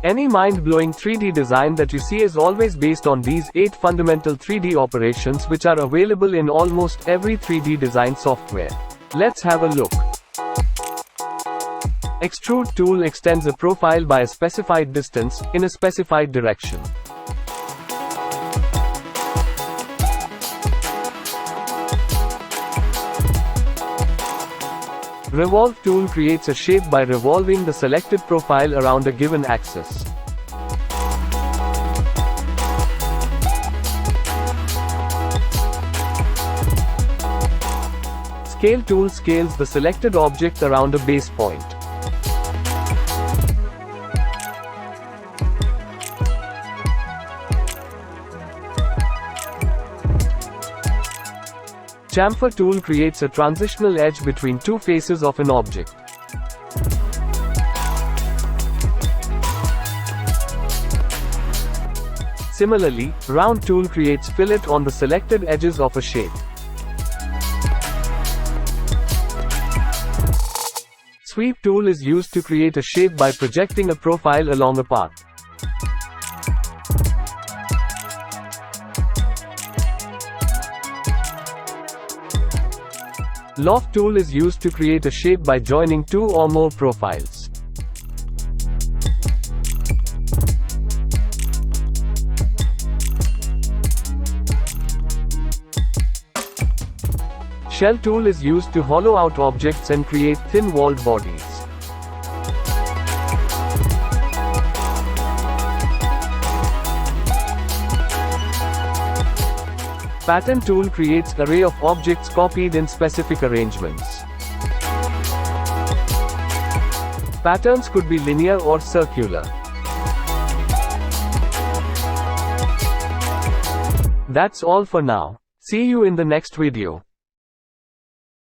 Any mind-blowing 3D design that you see is always based on these 8 fundamental 3D operations which are available in almost every 3D design software. Let's have a look. Extrude tool extends a profile by a specified distance, in a specified direction. Revolve tool creates a shape by revolving the selected profile around a given axis. Scale tool scales the selected object around a base point. Chamfer tool creates a transitional edge between two faces of an object. Similarly, round tool creates fillet on the selected edges of a shape. Sweep tool is used to create a shape by projecting a profile along a path. Loft tool is used to create a shape by joining two or more profiles. Shell tool is used to hollow out objects and create thin-walled bodies. Pattern tool creates array of objects copied in specific arrangements. Patterns could be linear or circular. That's all for now. See you in the next video.